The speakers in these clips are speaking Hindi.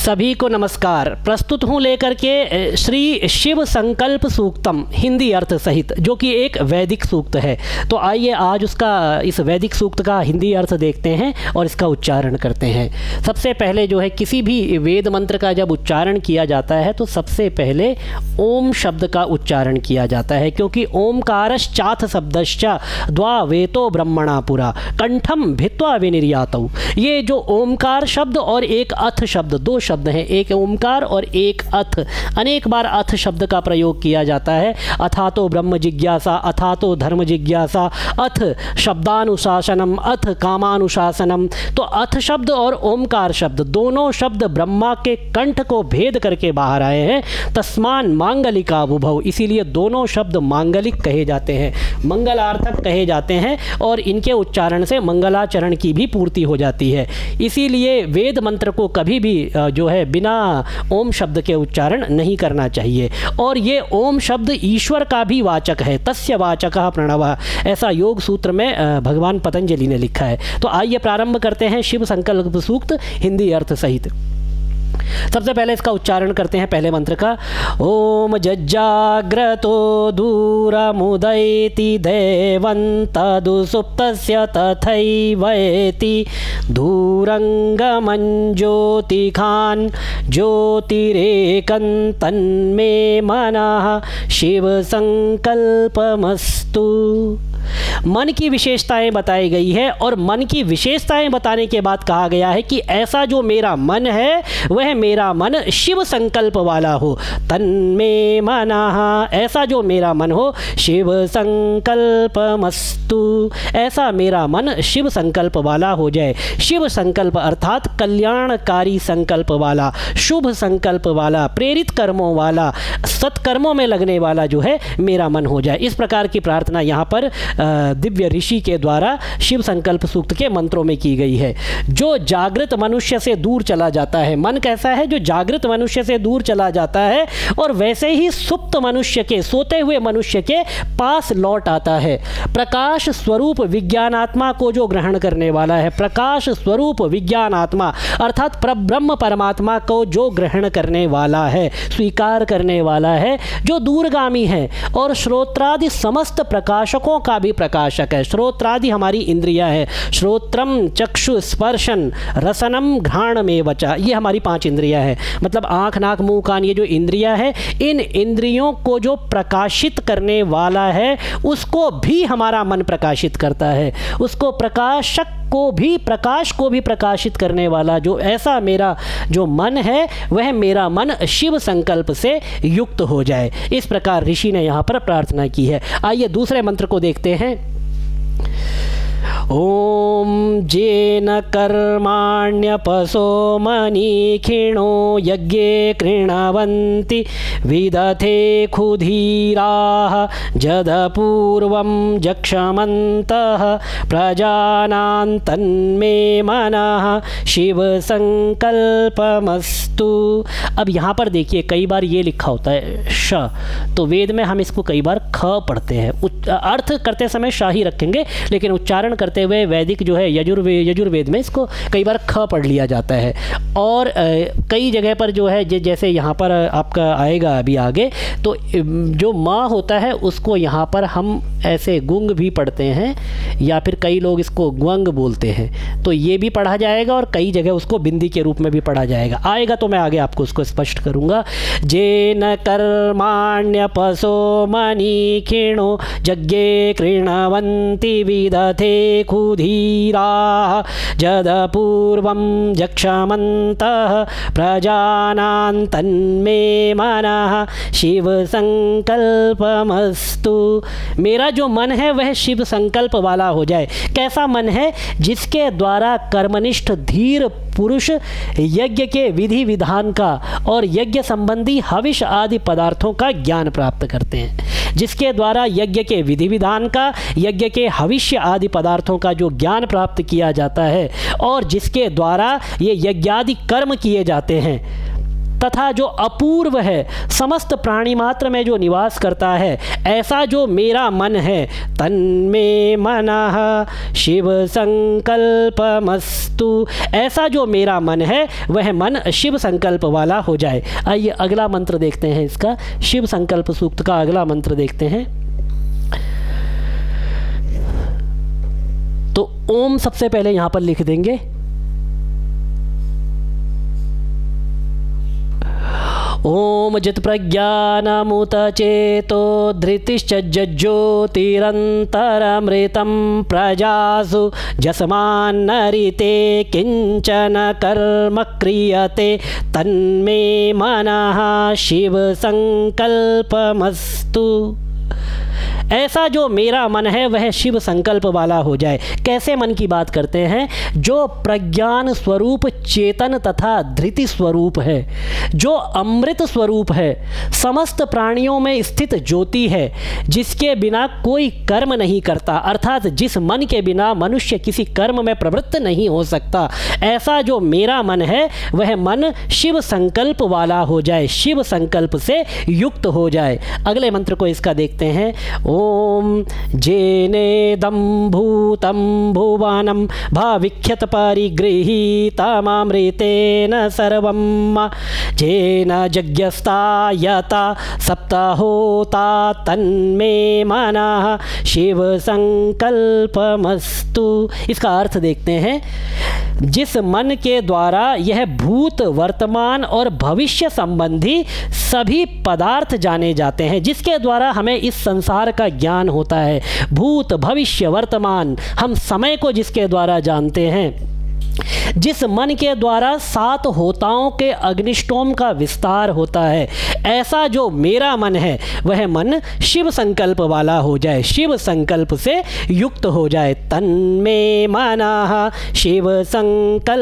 सभी को नमस्कार। प्रस्तुत हूँ लेकर के श्री शिव संकल्प सूक्तम हिंदी अर्थ सहित, जो कि एक वैदिक सूक्त है। तो आइए आज इस वैदिक सूक्त का हिंदी अर्थ देखते हैं और इसका उच्चारण करते हैं। सबसे पहले जो है, किसी भी वेद मंत्र का जब उच्चारण किया जाता है तो सबसे पहले ओम शब्द का उच्चारण किया जाता है, क्योंकि ओमकारश्चाथ शब्दश्च द्वा वेतो ब्रह्मणा पुरा कंठम भित्वा विनिर्यातौ। ये जो ओमकार शब्द और एक अथ शब्द, दो शब्द हैं, एक ओमकार और एक अथ। अनेक बार अथ शब्द का प्रयोग किया जाता है। अथा तो ब्रह्म जिज्ञासा, अथा तो धर्म जिज्ञासा, अथ शब्दानुशासनम, अथ कामानुशासनम। तो अथ शब्द और ओमकार शब्द दोनों शब्द ब्रह्मा के कंठ को भेद करके बाहर आए हैं। तस्मान मांगलिका बुभौ, इसीलिए दोनों शब्द मांगलिक कहे जाते हैं, मंगलार्थक कहे जाते हैं, और इनके उच्चारण से मंगलाचरण की भी पूर्ति हो जाती है। इसीलिए वेद मंत्र को कभी भी जो है बिना ओम शब्द के उच्चारण नहीं करना चाहिए। और ये ओम शब्द ईश्वर का भी वाचक है, तस्य वाचकः प्रणवः, ऐसा योग सूत्र में भगवान पतंजलि ने लिखा है। तो आइए प्रारंभ करते हैं शिव संकल्प सूक्त हिंदी अर्थ सहित। सबसे पहले इसका उच्चारण करते हैं पहले मंत्र का। ओम जज्जाग्रतो दूरमुदैति देवन्तदुसुप्तस्य तथैवेति दूरंगमं ज्योतिखान् ज्योतिरेकं तन्मे मनः शिव संकल्पमस्तु। मन की विशेषताएं बताई गई है, और मन की विशेषताएं बताने के बाद कहा गया है कि ऐसा जो मेरा मन है वह मेरा मन शिव संकल्प वाला हो। तन्मे मनः, ऐसा जो मेरा मन हो शिव संकल्पमस्तु, ऐसा मेरा मन शिव संकल्प वाला हो जाए। शिव संकल्प अर्थात कल्याणकारी संकल्प वाला, शुभ संकल्प वाला, प्रेरित कर्मों वाला, सत्कर्मों में लगने वाला जो है मेरा मन हो जाए। इस प्रकार की प्रार्थना यहाँ पर दिव्य ऋषि के द्वारा शिव संकल्प सूक्त के मंत्रों में की गई है। जो जागृत मनुष्य से दूर चला जाता है, मन कैसा है जो जागृत मनुष्य से दूर चला जाता है और वैसे ही सुप्त मनुष्य के, सोते हुए मनुष्य के पास लौट आता है। प्रकाश स्वरूप विज्ञानात्मा को जो ग्रहण करने वाला है, प्रकाश स्वरूप विज्ञानात्मा अर्थात ब्रह्म परमात्मा को जो ग्रहण करने वाला है, स्वीकार करने वाला है, जो दूरगामी है और श्रोत्रादि समस्त प्रकाशकों का भी प्रकाशक है। श्रोत्रादि हमारी इंद्रियां है, श्रोत्रम चक्षु स्पर्शन रसनम घ्राणमेव वचा, ये हमारी 5 इंद्रियां हैं। मतलब आँख नाक मुंह कान, ये जो इंद्रियां हैं, इन इंद्रियों को जो प्रकाशित करने वाला है उसको भी हमारा मन प्रकाशित करता है। उसको प्रकाश को भी प्रकाशित करने वाला जो ऐसा मेरा जो मन है वह मेरा मन शिव संकल्प से युक्त हो जाए। इस प्रकार ऋषि ने यहाँ पर प्रार्थना की है। आइए दूसरे मंत्र को देखते हैं। ओम जेन कर्माण्यपसो मनीखिणो यज्ञे कृणवन्ति विदथे खुधीराः जदपूर्वं जक्षमन्तः प्रजानां तन्मे मनः शिव संकल्पमस्तु। अब यहाँ पर देखिए कई बार ये लिखा होता है श, तो वेद में हम इसको कई बार ख पढ़ते हैं। अर्थ करते समय शाह ही रखेंगे, लेकिन उच्चारण करते हुए वैदिक जो है यजुर्वेद में इसको कई बार ख पढ़ लिया जाता है। और कई जगह पर जो है जैसे यहाँ पर आपका आएगा अभी आगे, तो जो माँ होता है उसको यहाँ पर हम ऐसे गुंग भी पढ़ते हैं, या फिर कई लोग इसको ग्वंग बोलते हैं। तो ये भी पढ़ा जाएगा और कई जगह उसको बिंदी के रूप में भी पढ़ा जाएगा। आएगा तो मैं आगे आपको उसको स्पष्ट करूँगा। जेन कर्माण्यपसो मनीखिणो यज्ञे कृणवन्ति विदथे खुधीराः जदपूर्वं जक्षमन्तः प्रजानां तन्मे मनः शिव संकल्पमस्तु। मेरा जो मन है वह शिव संकल्प वाला हो जाए। कैसा मन है? जिसके द्वारा कर्मनिष्ठ धीर पुरुष यज्ञ के विधि विधान का और यज्ञ संबंधी हविष आदि पदार्थों का ज्ञान प्राप्त करते हैं। जिसके द्वारा यज्ञ के विधि विधान का, यज्ञ के हविष्य आदि पदार्थों का जो ज्ञान प्राप्त किया जाता है, और जिसके द्वारा ये यज्ञादि कर्म किए जाते हैं, तथा जो अपूर्व है, समस्त प्राणी मात्र में जो निवास करता है, ऐसा जो मेरा मन है, तन्मे मनः शिव संकल्पमस्तु, ऐसा जो मेरा मन है वह मन शिव संकल्प वाला हो जाए। आइए अगला मंत्र देखते हैं, इसका शिव संकल्प सूक्त का अगला मंत्र देखते हैं। तो ओम सबसे पहले यहां पर लिख देंगे। ओम जित प्रज्ञानमुत चेतो धृतिश्च ज्योतिरन्तरमृतं प्रजासु जस्मान्नरिते किंचन कर्म क्रियते तन्मे मनः शिव संकल्पमस्तु, ऐसा जो मेरा मन है वह शिव संकल्प वाला हो जाए। कैसे मन की बात करते हैं? जो प्रज्ञान स्वरूप चेतन तथा धृति स्वरूप है, जो अमृत स्वरूप है, समस्त प्राणियों में स्थित ज्योति है, जिसके बिना कोई कर्म नहीं करता, अर्थात जिस मन के बिना मनुष्य किसी कर्म में प्रवृत्त नहीं हो सकता, ऐसा जो मेरा मन है वह मन शिव संकल्प वाला हो जाए, शिव संकल्प से युक्त हो जाए। अगले मंत्र को इसका देखते हैं। ओम जेनेदं भूतं भुवनं भाविख्यत परिगृहीतमृतेन सर्वं जेन यज्ञस्तायता सप्ताहोता तन्मे मनः शिव संकल्पमस्तु। इसका अर्थ देखते हैं। जिस मन के द्वारा यह भूत, वर्तमान और भविष्य संबंधी सभी पदार्थ जाने जाते हैं, जिसके द्वारा हमें इस संसार का ज्ञान होता है, भूत, भविष्य, वर्तमान, हम समय को जिसके द्वारा जानते हैं, जिस मन के द्वारा 7 होताओं के अग्निष्टोम का विस्तार होता है, ऐसा जो मेरा मन है वह मन शिव संकल्प वाला हो जाए, शिव संकल्प से युक्त हो जाए। तन्मे मनः शिव संकल्पमस्तु।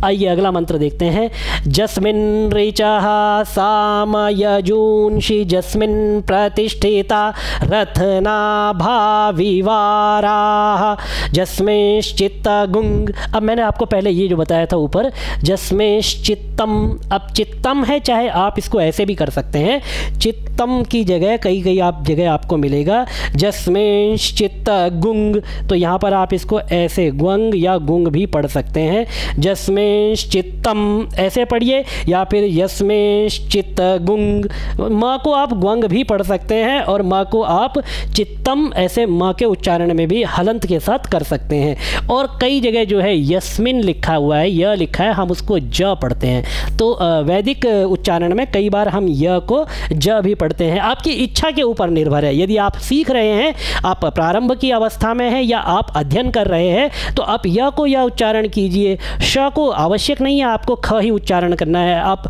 आइए अगला मंत्र देखते हैं। जस्मिन् ऋचः सामयजूंषि जस्मिन् प्रतिष्ठिता रत्नाभा विवाराः जस्मिंश्चित्तगुंग। अब मैंने आपको पहले ये जो बताया था ऊपर, जस्मिंश्चित्तम, अब चित्तम है, चाहे आप इसको ऐसे भी कर सकते हैं, चित्तम की जगह कई आप जगह आपको मिलेगा जस्मिंश्चित्तगुंग, तो यहाँ पर आप इसको ऐसे ग्वंग या गुंग भी पढ़ सकते हैं। जस्मिंश्चित्तम ऐसे पढ़िए, या फिर यस्मिंश्चित्तगुंग, माँ को आप ग्वंग भी पढ़ सकते हैं और माँ को आप चित्तम ऐसे माँ के उच्चारण में भी हलंत के साथ कर सकते हैं। और कई जगह जो है यस्मिन लिखा हुआ है, य लिखा है, हम उसको ज पढ़ते हैं। तो वैदिक उच्चारण में कई बार हम य को ज भी पढ़ते हैं। आपकी इच्छा के ऊपर निर्भर है। यदि आप सीख रहे हैं, आप प्रारंभ की अवस्था में हैं या आप अध्ययन कर रहे हैं, तो आप य को य उच्चारण कीजिए। श को आवश्यक नहीं है आपको ख ही उच्चारण करना है, आप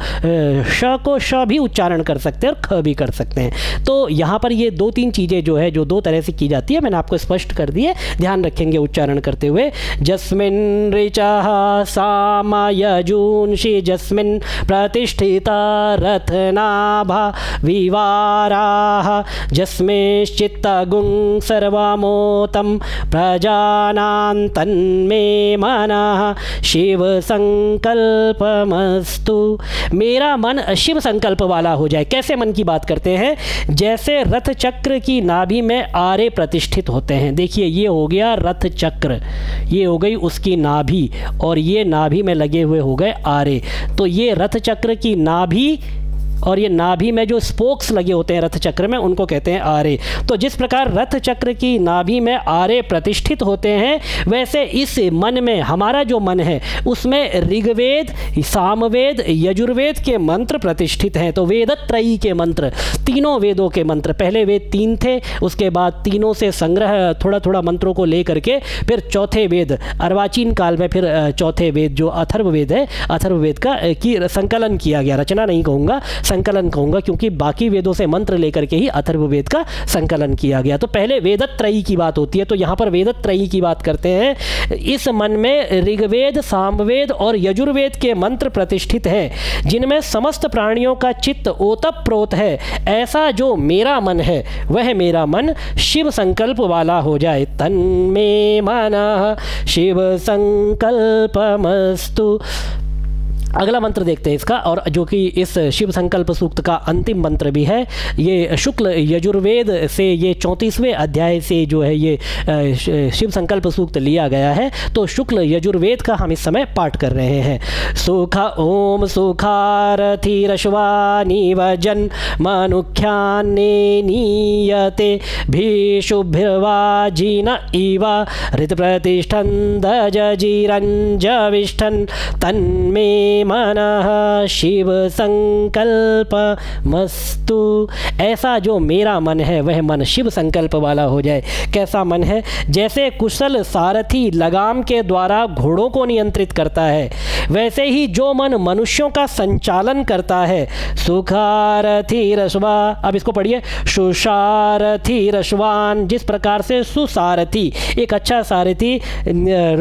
श को श भी उच्चारण कर सकते हैं और ख भी कर सकते हैं। तो यहाँ पर ये 2-3 चीज़ें जो है जो 2 तरह से की जाती है, मैंने आपको स्पष्ट कर दी है, ध्यान रखेंगे उच्चारण करते हुए। जस्मिन् ऋचः सामयजूंषि जस्मिन् प्रतिष्ठिता रत्नाभा विवाराः जस्मिंश्चित्तगुं सर्वमोतं प्रजानां तन्मे मनः शिव संकल्पमस्तु। मेरा मन शिव संकल्प वाला हो जाए। कैसे मन की बात करते हैं? जैसे रथ चक्र की नाभि में आरे प्रतिष्ठित होते हैं। देखिए ये हो गया रथ चक्र, ये हो गई उसकी नाभि, और ये नाभि में लगे हुए हो गए आरे। तो ये रथ चक्र की नाभि, और ये नाभि में जो स्पोक्स लगे होते हैं रथ चक्र में, उनको कहते हैं आरे। तो जिस प्रकार रथ चक्र की नाभि में आरे प्रतिष्ठित होते हैं, वैसे इस मन में, हमारा जो मन है उसमें ऋग्वेद, सामवेद, यजुर्वेद के मंत्र प्रतिष्ठित हैं। तो वेदत्रयी के मंत्र, तीनों वेदों के मंत्र, पहले वेद 3 थे, उसके बाद तीनों से संग्रह थोड़ा थोड़ा मंत्रों को ले करके फिर चौथे वेद, अर्वाचीन काल में फिर चौथे वेद जो अथर्ववेद है, अथर्ववेद का की संकलन किया गया। रचना नहीं कहूँगा, संकलन कहूँगा, क्योंकि बाकी वेदों से मंत्र लेकर के ही अथर्ववेद का संकलन किया गया। तो पहले वेदत्रयी की बात होती है, तो यहाँ पर वेदत्रयी की बात करते हैं। इस मन में ऋग्वेद, सामवेद और यजुर्वेद के मंत्र प्रतिष्ठित हैं, जिनमें समस्त प्राणियों का चित्त ओतप्रोत है। ऐसा जो मेरा मन है वह मेरा मन शिव संकल्प वाला हो जाए। तन्मे मनः शिव संकल्पमस्तु। अगला मंत्र देखते हैं इसका, और जो कि इस शिव संकल्प सूक्त का अंतिम मंत्र भी है। ये शुक्ल यजुर्वेद से ये 34वें अध्याय से जो है ये शिव संकल्प सूक्त लिया गया है। तो शुक्ल यजुर्वेद का हम इस समय पाठ कर रहे हैं। सुख ओम सुखारथिरश्वानि वजन मनुख्यान्ने नीयते भीषुभिर्वाजिन इव ऋतप्रतिष्ठन् दजजीरञ्जविष्ठन् तन्मे मनः शिव संकल्प मस्तु। ऐसा जो मेरा मन है वह मन शिव संकल्प वाला हो जाए। कैसा मन है? जैसे कुशल सारथी लगाम के द्वारा घोड़ों को नियंत्रित करता है, वैसे ही जो मन मनुष्यों का संचालन करता है। सुखारथी रश्वा, अब इसको पढ़िए, सुसारथी रश्वान, जिस प्रकार से सुसारथी एक अच्छा सारथी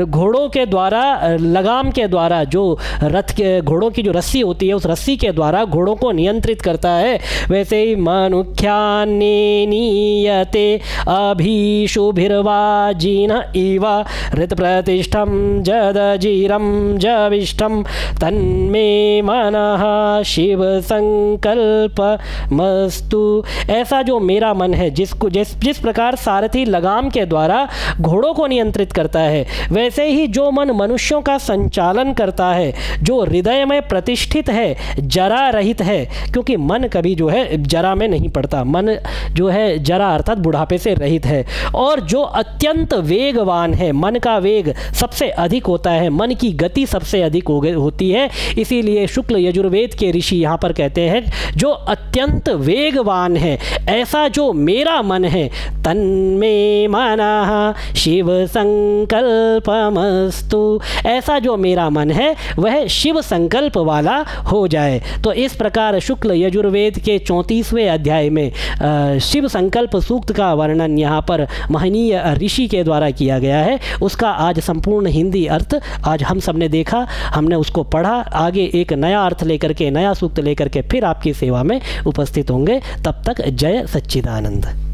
घोड़ों के द्वारा लगाम के द्वारा जो रथ के घोड़ों की जो रस्सी होती है उस रस्सी के द्वारा घोड़ों को नियंत्रित करता है, वैसे ही मनुख्यान्ने नीयते अभीषुभिर्वाजिन इव ऋतप्रतिष्ठं जदजीरं जविष्ठं तन्मे मनः शिव संकल्प मस्तु। ऐसा जो मेरा मन है, जिस प्रकार सारथी लगाम के द्वारा घोड़ों को नियंत्रित करता है, वैसे ही जो मन मनुष्यों का संचालन करता है, जो हृदय में प्रतिष्ठित है, जरा रहित है, क्योंकि मन कभी जो है जरा में नहीं पड़ता, मन जो है जरा अर्थात बुढ़ापे से रहित है, और जो अत्यंत वेगवान है, मन का वेग सबसे अधिक होता है, मन की गति सबसे अधिक होती है। इसीलिए शुक्ल यजुर्वेद के ऋषि यहाँ पर कहते हैं जो अत्यंत वेगवान है, ऐसा जो मेरा मन है, तन्मे मनः शिव संकल्पमस्तु, ऐसा जो मेरा मन है वह शिव संकल्प वाला हो जाए। तो इस प्रकार शुक्ल यजुर्वेद के 34वें अध्याय में शिव संकल्प सूक्त का वर्णन यहाँ पर महनीय ऋषि के द्वारा किया गया है। उसका आज संपूर्ण हिंदी अर्थ आज हम सब ने देखा, हमने उसको पढ़ा। आगे एक नया अर्थ लेकर के, नया सूक्त लेकर के फिर आपकी सेवा में उपस्थित होंगे। तब तक जय सच्चिदानंद।